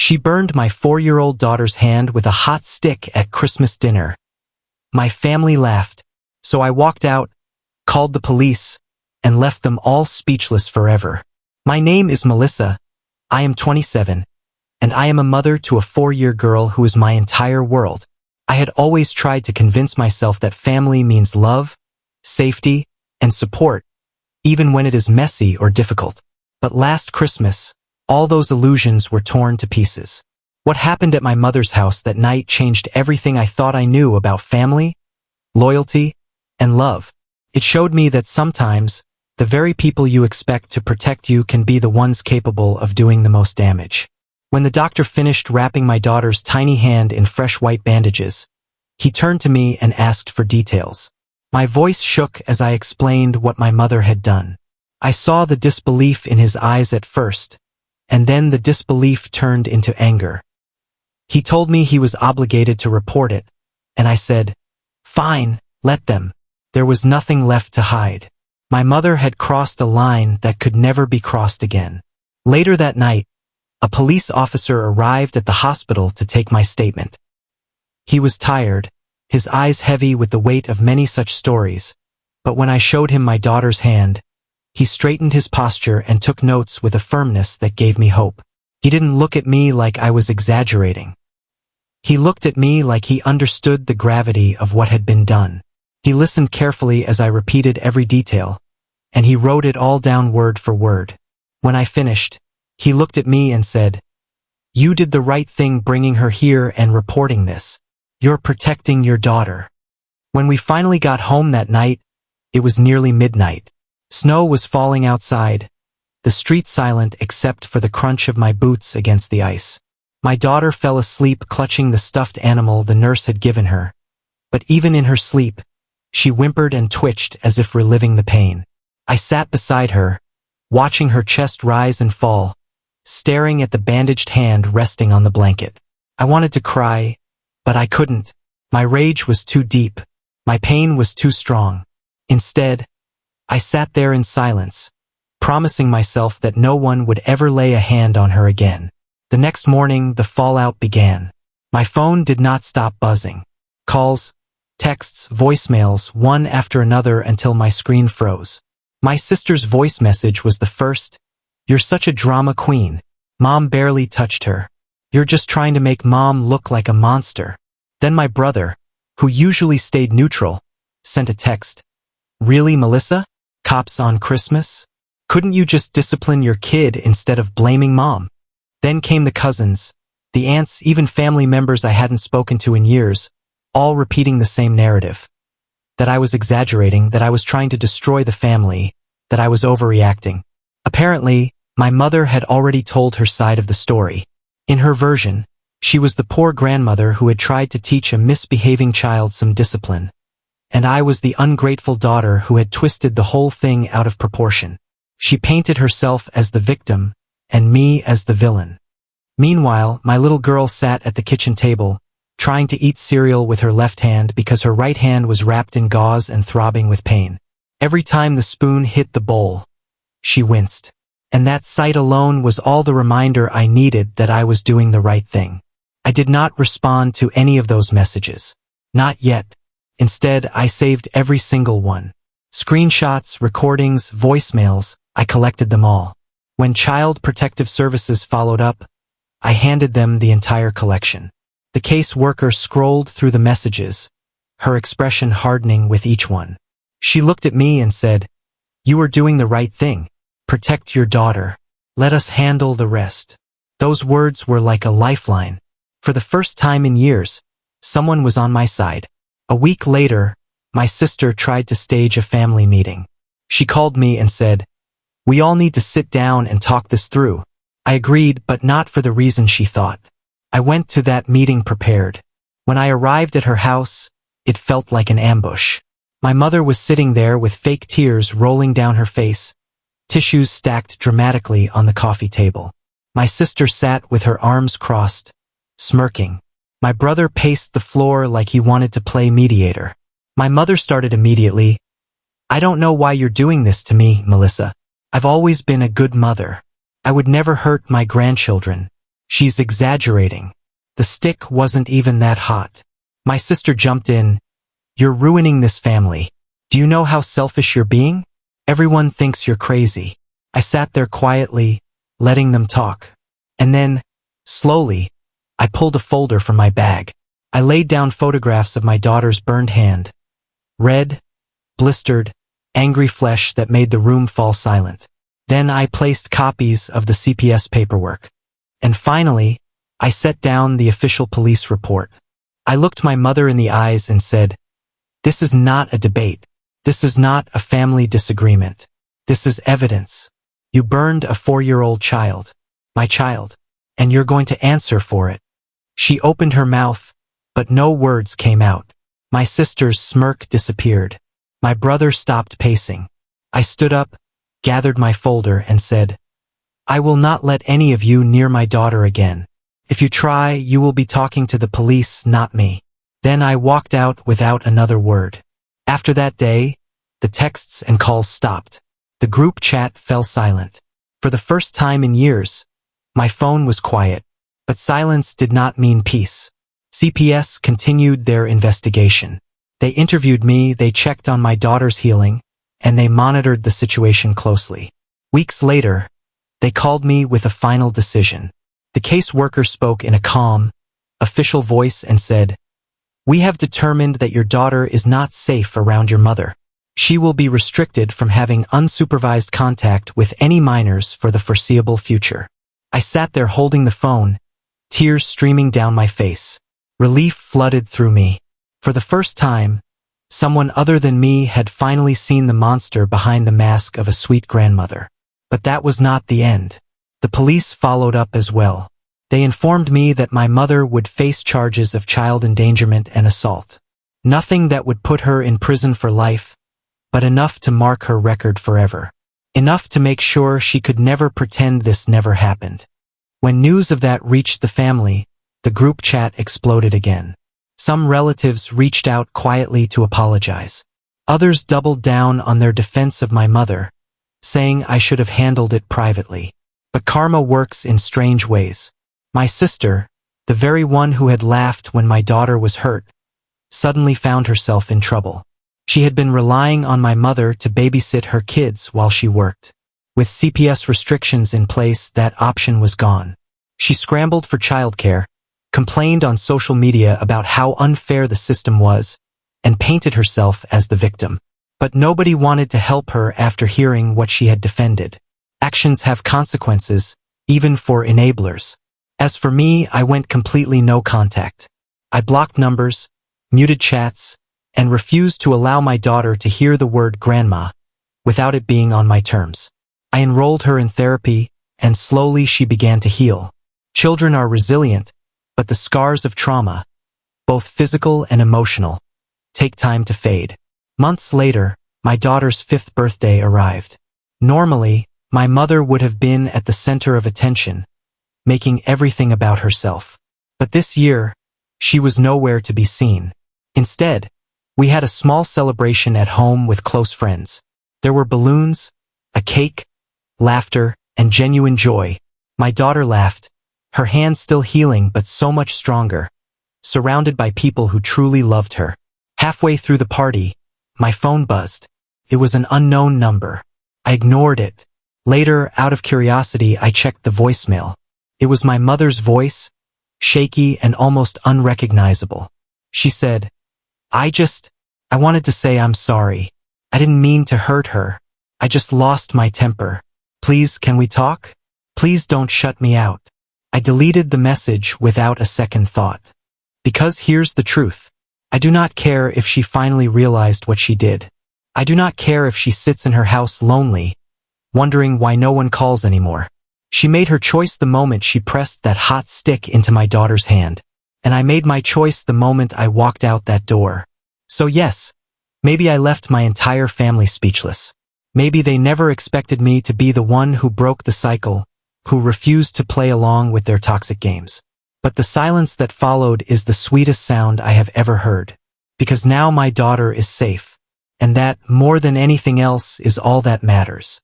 She burned my 4-year-old daughter's hand with a hot stick at Christmas dinner. My family laughed, so I walked out, called the police, and left them all speechless forever. My name is Melissa. I am 27, and I am a mother to a 4-year girl who is my entire world. I had always tried to convince myself that family means love, safety, and support, even when it is messy or difficult. But last Christmas, all those illusions were torn to pieces. What happened at my mother's house that night changed everything I thought I knew about family, loyalty, and love. It showed me that sometimes, the very people you expect to protect you can be the ones capable of doing the most damage. When the doctor finished wrapping my daughter's tiny hand in fresh white bandages, he turned to me and asked for details. My voice shook as I explained what my mother had done. I saw the disbelief in his eyes at first, and then the disbelief turned into anger. He told me he was obligated to report it, and I said, "Fine, let them." There was nothing left to hide. My mother had crossed a line that could never be crossed again. Later that night, a police officer arrived at the hospital to take my statement. He was tired, his eyes heavy with the weight of many such stories, but when I showed him my daughter's hand, he straightened his posture and took notes with a firmness that gave me hope. He didn't look at me like I was exaggerating. He looked at me like he understood the gravity of what had been done. He listened carefully as I repeated every detail, and he wrote it all down word for word. When I finished, he looked at me and said, "You did the right thing bringing her here and reporting this. You're protecting your daughter." When we finally got home that night, it was nearly midnight. Snow was falling outside, the street silent except for the crunch of my boots against the ice. My daughter fell asleep clutching the stuffed animal the nurse had given her, but even in her sleep, she whimpered and twitched as if reliving the pain. I sat beside her, watching her chest rise and fall, staring at the bandaged hand resting on the blanket. I wanted to cry, but I couldn't. My rage was too deep. My pain was too strong. Instead, I sat there in silence, promising myself that no one would ever lay a hand on her again. The next morning, the fallout began. My phone did not stop buzzing. Calls, texts, voicemails, one after another until my screen froze. My sister's voice message was the first. "You're such a drama queen. Mom barely touched her. You're just trying to make Mom look like a monster." Then my brother, who usually stayed neutral, sent a text. "Really, Melissa? Cops on Christmas? Couldn't you just discipline your kid instead of blaming Mom?" Then came the cousins, the aunts, even family members I hadn't spoken to in years, all repeating the same narrative. That I was exaggerating, that I was trying to destroy the family, that I was overreacting. Apparently, my mother had already told her side of the story. In her version, she was the poor grandmother who had tried to teach a misbehaving child some discipline, and I was the ungrateful daughter who had twisted the whole thing out of proportion. She painted herself as the victim, and me as the villain. Meanwhile, my little girl sat at the kitchen table, trying to eat cereal with her left hand because her right hand was wrapped in gauze and throbbing with pain. Every time the spoon hit the bowl, she winced. And that sight alone was all the reminder I needed that I was doing the right thing. I did not respond to any of those messages. Not yet. Instead, I saved every single one. Screenshots, recordings, voicemails, I collected them all. When Child Protective Services followed up, I handed them the entire collection. The caseworker scrolled through the messages, her expression hardening with each one. She looked at me and said, "You are doing the right thing. Protect your daughter. Let us handle the rest." Those words were like a lifeline. For the first time in years, someone was on my side. A week later, my sister tried to stage a family meeting. She called me and said, "We all need to sit down and talk this through." I agreed, but not for the reason she thought. I went to that meeting prepared. When I arrived at her house, it felt like an ambush. My mother was sitting there with fake tears rolling down her face, tissues stacked dramatically on the coffee table. My sister sat with her arms crossed, smirking. My brother paced the floor like he wanted to play mediator. My mother started immediately, "I don't know why you're doing this to me, Melissa. I've always been a good mother. I would never hurt my grandchildren." She's exaggerating. The stick wasn't even that hot. My sister jumped in. You're ruining this family. Do you know how selfish you're being? Everyone thinks you're crazy. I sat there quietly, letting them talk. And then, slowly, I pulled a folder from my bag. I laid down photographs of my daughter's burned hand. Red, blistered, angry flesh that made the room fall silent. Then I placed copies of the CPS paperwork. And finally, I set down the official police report. I looked my mother in the eyes and said, "This is not a debate. This is not a family disagreement. This is evidence. You burned a 4-year-old child, my child, and you're going to answer for it." She opened her mouth, but no words came out. My sister's smirk disappeared. My brother stopped pacing. I stood up, gathered my folder, and said, "I will not let any of you near my daughter again. If you try, you will be talking to the police, not me." Then I walked out without another word. After that day, the texts and calls stopped. The group chat fell silent. For the first time in years, my phone was quiet. But silence did not mean peace. CPS continued their investigation. They interviewed me, they checked on my daughter's healing, and they monitored the situation closely. Weeks later, they called me with a final decision. The caseworker spoke in a calm, official voice and said, "We have determined that your daughter is not safe around your mother. She will be restricted from having unsupervised contact with any minors for the foreseeable future." I sat there holding the phone, tears streaming down my face. Relief flooded through me. For the first time, someone other than me had finally seen the monster behind the mask of a sweet grandmother. But that was not the end. The police followed up as well. They informed me that my mother would face charges of child endangerment and assault. Nothing that would put her in prison for life, but enough to mark her record forever. Enough to make sure she could never pretend this never happened. When news of that reached the family, the group chat exploded again. Some relatives reached out quietly to apologize. Others doubled down on their defense of my mother, saying I should have handled it privately. But karma works in strange ways. My sister, the very one who had laughed when my daughter was hurt, suddenly found herself in trouble. She had been relying on my mother to babysit her kids while she worked. With CPS restrictions in place, that option was gone. She scrambled for childcare, complained on social media about how unfair the system was, and painted herself as the victim. But nobody wanted to help her after hearing what she had defended. Actions have consequences, even for enablers. As for me, I went completely no contact. I blocked numbers, muted chats, and refused to allow my daughter to hear the word grandma without it being on my terms. I enrolled her in therapy, and slowly she began to heal. Children are resilient, but the scars of trauma, both physical and emotional, take time to fade. Months later, my daughter's 5th birthday arrived. Normally, my mother would have been at the center of attention, making everything about herself. But this year, she was nowhere to be seen. Instead, we had a small celebration at home with close friends. There were balloons, a cake, laughter, and genuine joy. My daughter laughed, her hand still healing but so much stronger, surrounded by people who truly loved her. Halfway through the party, my phone buzzed. It was an unknown number. I ignored it. Later, out of curiosity, I checked the voicemail. It was my mother's voice, shaky and almost unrecognizable. She said, I wanted to say I'm sorry. I didn't mean to hurt her. I just lost my temper. Please, can we talk? Please don't shut me out." I deleted the message without a second thought. Because here's the truth. I do not care if she finally realized what she did. I do not care if she sits in her house lonely, wondering why no one calls anymore. She made her choice the moment she pressed that hot stick into my daughter's hand. And I made my choice the moment I walked out that door. So yes, maybe I left my entire family speechless. Maybe they never expected me to be the one who broke the cycle, who refused to play along with their toxic games. But the silence that followed is the sweetest sound I have ever heard. Because now my daughter is safe. And that, more than anything else, is all that matters.